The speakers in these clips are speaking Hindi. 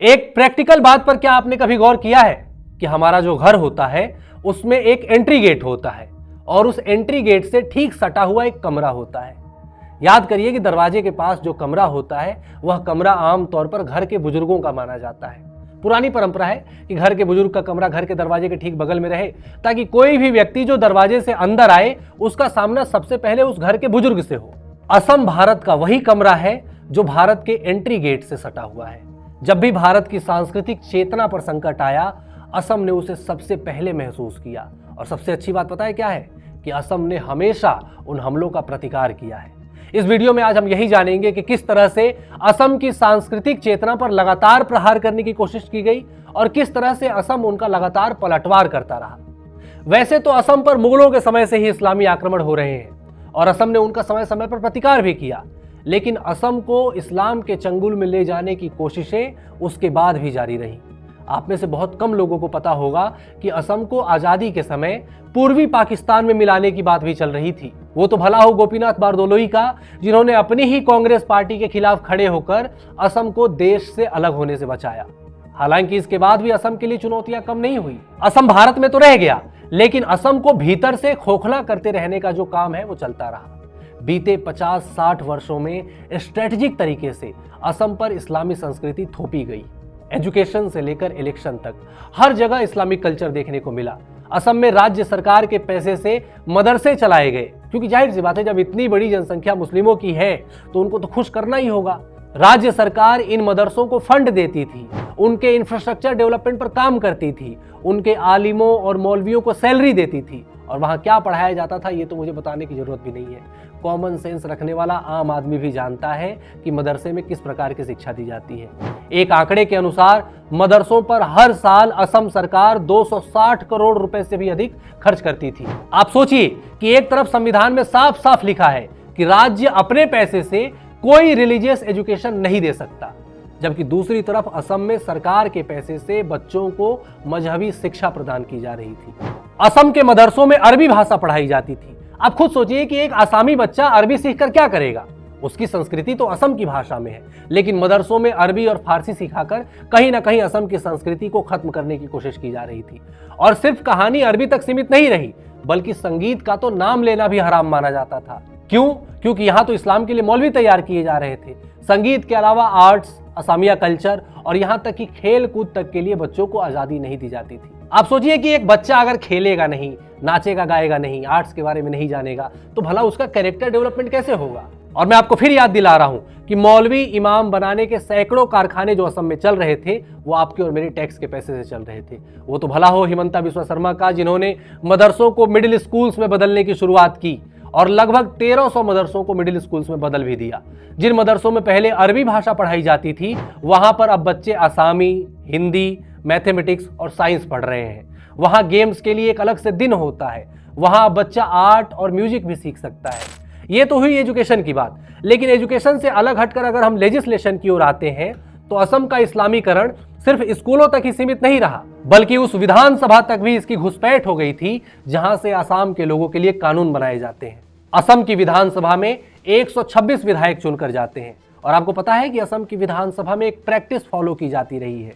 एक प्रैक्टिकल बात पर क्या आपने कभी गौर किया है कि हमारा जो घर होता है उसमें एक एंट्री गेट होता है और उस एंट्री गेट से ठीक सटा हुआ एक कमरा होता है। याद करिए कि दरवाजे के पास जो कमरा होता है वह कमरा आमतौर पर घर के बुजुर्गों का माना जाता है। पुरानी परंपरा है कि घर के बुजुर्ग का कमरा घर के दरवाजे के ठीक बगल में रहे ताकि कोई भी व्यक्ति जो दरवाजे से अंदर आए उसका सामना सबसे पहले उस घर के बुजुर्ग से हो। असम भारत का वही कमरा है जो भारत के एंट्री गेट से सटा हुआ है। जब भी भारत की सांस्कृतिक चेतना पर संकट आया, असम ने उसे सबसे पहले महसूस किया। और सबसे अच्छी बात पता है क्या है कि असम ने हमेशा उन हमलों का प्रतिकार किया है। इस वीडियो में आज हम यही जानेंगे कि किस तरह से असम की सांस्कृतिक चेतना पर लगातार प्रहार करने की कोशिश की गई और किस तरह से असम उनका लगातार पलटवार करता रहा। वैसे तो असम पर मुगलों के समय से ही इस्लामी आक्रमण हो रहे हैं और असम ने उनका समय समय पर प्रतिकार भी किया, लेकिन असम को इस्लाम के चंगुल में ले जाने की कोशिशें उसके बाद भी जारी रहीं। आप में से बहुत कम लोगों को पता होगा कि असम को आज़ादी के समय पूर्वी पाकिस्तान में मिलाने की बात भी चल रही थी। वो तो भला हो गोपीनाथ बारदोलोई का, जिन्होंने अपनी ही कांग्रेस पार्टी के खिलाफ खड़े होकर असम को देश से अलग होने से बचाया। हालांकि इसके बाद भी असम के लिए चुनौतियां कम नहीं हुई। असम भारत में तो रह गया, लेकिन असम को भीतर से खोखला करते रहने का जो काम है वो चलता रहा। बीते 50-60 वर्षों में स्ट्रेटेजिक तरीके से असम पर इस्लामी संस्कृति थोपी गई। एजुकेशन से लेकर इलेक्शन तक हर जगह इस्लामिक कल्चर देखने को मिला। असम में राज्य सरकार के पैसे से मदरसे चलाए गए, क्योंकि जाहिर सी बात है जब इतनी बड़ी जनसंख्या मुस्लिमों की है तो उनको तो खुश करना ही होगा। राज्य सरकार इन मदरसों को फंड देती थी, उनके इंफ्रास्ट्रक्चर डेवलपमेंट पर काम करती थी, उनके आलिमों और मौलवियों को सैलरी देती थी। और वहां क्या पढ़ाया जाता था ये तो मुझे बताने की जरूरत भी नहीं है। कॉमन सेंस रखने वाला आम आदमी भी जानता है कि मदरसे में किस प्रकार की शिक्षा दी जाती है। एक आंकड़े के अनुसार मदरसों पर हर साल असम सरकार 260 करोड़ रुपए से भी अधिक खर्च करती थी। आप सोचिए कि एक तरफ संविधान में साफ साफ लिखा है कि राज्य अपने पैसे से कोई रिलीजियस एजुकेशन नहीं दे सकता, जबकि दूसरी तरफ असम में सरकार के पैसे से बच्चों को मजहबी शिक्षा प्रदान की जा रही थी। असम के मदरसों में अरबी भाषा पढ़ाई जाती थी। आप खुद सोचिए कि एक आसामी बच्चा अरबी सीखकर क्या करेगा। उसकी संस्कृति तो असम की भाषा में है, लेकिन मदरसों में अरबी और फारसी सिखाकर कहीं ना कहीं असम की संस्कृति को खत्म करने की कोशिश की जा रही थी। और सिर्फ कहानी अरबी तक सीमित नहीं रही, बल्कि संगीत का तो नाम लेना भी हराम माना जाता था। क्यों? क्योंकि यहाँ तो इस्लाम के लिए मौलवी तैयार किए जा रहे थे। संगीत के अलावा आर्ट्स, असामिया कल्चर और यहाँ तक कि खेल कूद तक के लिए बच्चों को आज़ादी नहीं दी जाती थी। आप सोचिए कि एक बच्चा अगर खेलेगा नहीं, नाचेगा गाएगा नहीं, आर्ट्स के बारे में नहीं जानेगा, तो भला उसका कैरेक्टर डेवलपमेंट कैसे होगा। और मैं आपको फिर याद दिला रहा हूं कि मौलवी इमाम बनाने के सैकड़ों कारखाने जो असम में चल रहे थे वो आपके और मेरे टैक्स के पैसे से चल रहे थे। वो तो भला हो हिमंता बिस्वा शर्मा का, जिन्होंने मदरसों को मिडिल स्कूल्स में बदलने की शुरुआत की और लगभग 1300 मदरसों को मिडिल स्कूल्स में बदल भी दिया। जिन मदरसों में पहले अरबी भाषा पढ़ाई जाती थी वहां पर अब बच्चे आसामी, हिंदी, मैथमेटिक्स और साइंस पढ़ रहे हैं। वहां गेम्स के लिए एक अलग से दिन होता है। वहां बच्चा आर्ट और म्यूजिक भी सीख सकता है। ये तो हुई एजुकेशन की बात, लेकिन एजुकेशन से अलग हटकर अगर हम लेजिस्लेशन की ओर आते हैं तो असम का इस्लामीकरण सिर्फ स्कूलों तक ही सीमित नहीं रहा, बल्कि उस विधानसभा तक भी इसकी घुसपैठ हो गई थी जहां से असम के लोगों के लिए कानून बनाए जाते हैं। असम की विधानसभा में 126 विधायक चुनकर जाते हैं। और आपको पता है कि असम की विधानसभा में एक प्रैक्टिस फॉलो की जाती रही है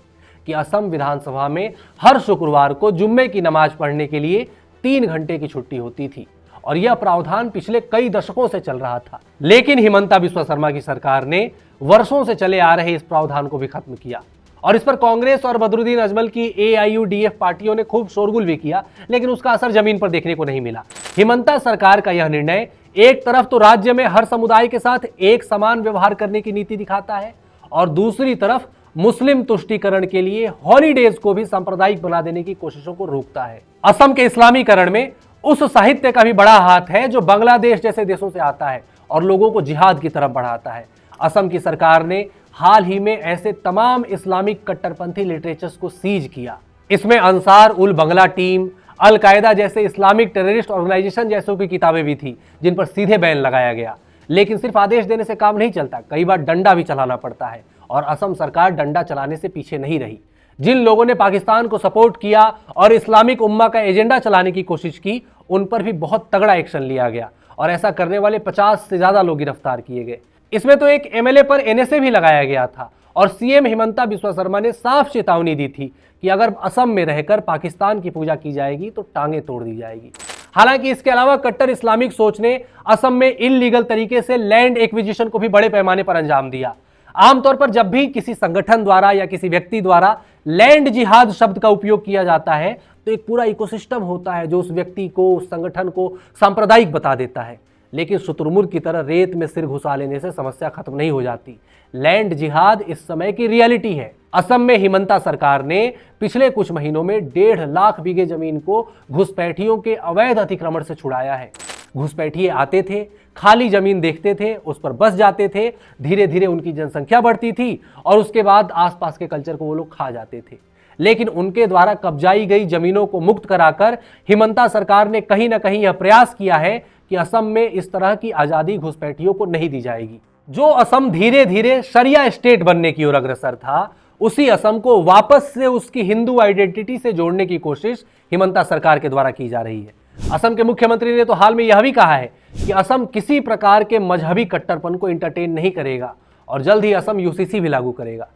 कि असम विधानसभा में हर शुक्रवार को जुम्मे की नमाज पढ़ने के लिए 3 घंटे की छुट्टी होती थी। और यह प्रावधान पिछले कई दशकों से चल रहा था, लेकिन हिमंता बिस्वा शर्मा की सरकार ने वर्षों से चले आ रहे इस प्रावधान को भी खत्म किया। और इस पर कांग्रेस और बदरुद्दीन अजमल की AIUDF पार्टियों ने खूब शोरगुल भी किया, लेकिन उसका असर जमीन पर देखने को नहीं मिला। हिमंता सरकार का यह निर्णय एक तरफ तो राज्य में हर समुदाय के साथ एक समान व्यवहार करने की नीति दिखाता है और दूसरी तरफ मुस्लिम तुष्टीकरण के लिए हॉलीडेज को भी सांप्रदायिक बना देने की कोशिशों को रोकता है। असम के इस्लामीकरण में उस साहित्य का भी बड़ा हाथ है जो बांग्लादेश जैसे देशों से आता है और लोगों को जिहाद की तरफ बढ़ाता है। असम की सरकार ने हाल ही में ऐसे तमाम इस्लामिक कट्टरपंथी लिटरेचर्स को सीज किया। इसमें अंसार उल बंगला टीम, अल कायदा जैसे इस्लामिक टेररिस्ट ऑर्गेनाइजेशन जैसों की किताबें भी थी जिन पर सीधे बैन लगाया गया। लेकिन सिर्फ आदेश देने से काम नहीं चलता, कई बार डंडा भी चलाना पड़ता है और असम सरकार डंडा चलाने से पीछे नहीं रही। जिन लोगों ने पाकिस्तान को सपोर्ट किया और इस्लामिक उम्मा का एजेंडा चलाने की कोशिश की, उन पर भी बहुत तगड़ा एक्शन लिया गया और ऐसा करने वाले 50 से ज्यादा लोग गिरफ्तार किए गए। इसमें तो एक MLA पर NSA भी लगाया गया था और सीएम हिमंता बिस्वा शर्मा ने साफ चेतावनी दी थी कि अगर असम में रहकर पाकिस्तान की पूजा की जाएगी तो टांगें तोड़ दी जाएगी। हालांकि इसके अलावा कट्टर इस्लामिक सोच ने असम में इल्लीगल तरीके से लैंड एक्विजिशन को भी बड़े पैमाने पर अंजाम दिया। आमतौर पर जब भी किसी संगठन द्वारा या किसी व्यक्ति द्वारा लैंड जिहाद शब्द का उपयोग किया जाता है तो एक पूरा इकोसिस्टम होता है जो उस व्यक्ति को, उस संगठन को सांप्रदायिक बता देता है। लेकिन शुतुरमुर्ग की तरह रेत में सिर घुसा लेने से समस्या खत्म नहीं हो जाती। लैंड जिहाद इस समय की रियलिटी है। असम में हिमंता सरकार ने पिछले कुछ महीनों में 1.5 लाख बीघे जमीन को घुसपैठियों के अवैध अतिक्रमण से छुड़ाया है। घुसपैठिए आते थे, खाली जमीन देखते थे, उस पर बस जाते थे, धीरे धीरे उनकी जनसंख्या बढ़ती थी और उसके बाद आसपास के कल्चर को वो लोग खा जाते थे। लेकिन उनके द्वारा कब्जाई गई जमीनों को मुक्त कराकर हिमंता सरकार ने कहीं ना कहीं यह प्रयास किया है कि असम में इस तरह की आजादी घुसपैठियों को नहीं दी जाएगी। जो असम धीरे धीरे शरिया स्टेट बनने की ओर अग्रसर था, उसी असम को वापस से उसकी हिंदू आइडेंटिटी से जोड़ने की कोशिश हिमंता सरकार के द्वारा की जा रही है। असम के मुख्यमंत्री ने तो हाल में यह भी कहा है कि असम किसी प्रकार के मजहबी कट्टरपन को एंटरटेन नहीं करेगा और जल्द ही असम यूसीसी भी लागू करेगा।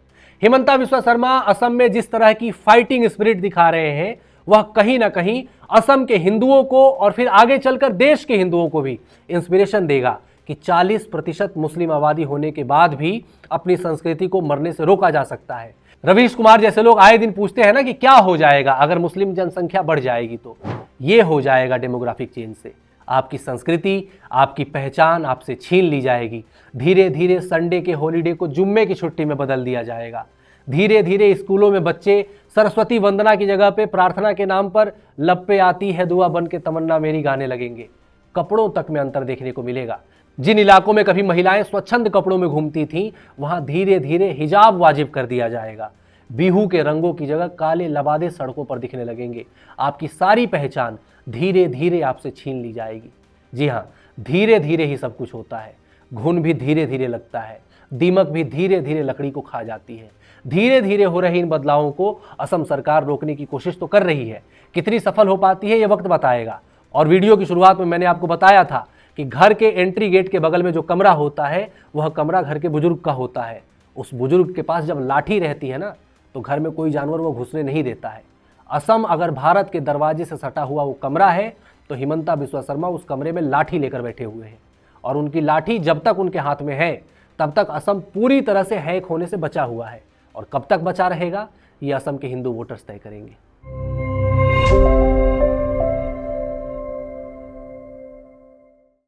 हिमंता बिस्वा शर्मा असम में जिस तरह की फाइटिंग स्पिरिट दिखा रहे हैं वह कहीं ना कहीं असम के हिंदुओं को और फिर आगे चलकर देश के हिंदुओं को भी इंस्पिरेशन देगा कि 40% मुस्लिम आबादी होने के बाद भी अपनी संस्कृति को मरने से रोका जा सकता है। रवीश कुमार जैसे लोग आए दिन पूछते हैं ना कि क्या हो जाएगा अगर मुस्लिम जनसंख्या बढ़ जाएगी, तो ये हो जाएगा डेमोग्राफिक चेंज से। आपकी संस्कृति, आपकी पहचान आपसे छीन ली जाएगी। धीरे धीरे संडे के हॉलीडे को जुम्मे की छुट्टी में बदल दिया जाएगा। धीरे धीरे स्कूलों में बच्चे सरस्वती वंदना की जगह पे प्रार्थना के नाम पर लब पे आती है दुआ बन के तमन्ना मेरी गाने लगेंगे। कपड़ों तक में अंतर देखने को मिलेगा। जिन इलाकों में कभी महिलाएं स्वच्छंद कपड़ों में घूमती थीं, वहां धीरे धीरे हिजाब वाजिब कर दिया जाएगा। बिहू के रंगों की जगह काले लबादे सड़कों पर दिखने लगेंगे। आपकी सारी पहचान धीरे धीरे आपसे छीन ली जाएगी। जी हाँ, धीरे धीरे ही सब कुछ होता है। घुन भी धीरे धीरे लगता है, दीमक भी धीरे धीरे लकड़ी को खा जाती है। धीरे धीरे हो रहे इन बदलावों को असम सरकार रोकने की कोशिश तो कर रही है। कितनी सफल हो पाती है ये वक्त बताएगा। और वीडियो की शुरुआत में मैंने आपको बताया था कि घर के एंट्री गेट के बगल में जो कमरा होता है वह कमरा घर के बुजुर्ग का होता है। उस बुजुर्ग के पास जब लाठी रहती है ना, तो घर में कोई जानवर वो घुसने नहीं देता है। असम अगर भारत के दरवाजे से सटा हुआ वो कमरा है तो हिमंता बिस्वा शर्मा उस कमरे में लाठी लेकर बैठे हुए हैं। और उनकी लाठी जब तक उनके हाथ में है तब तक असम पूरी तरह से हैक होने से बचा हुआ है। और कब तक बचा रहेगा ये असम के हिंदू वोटर्स तय करेंगे।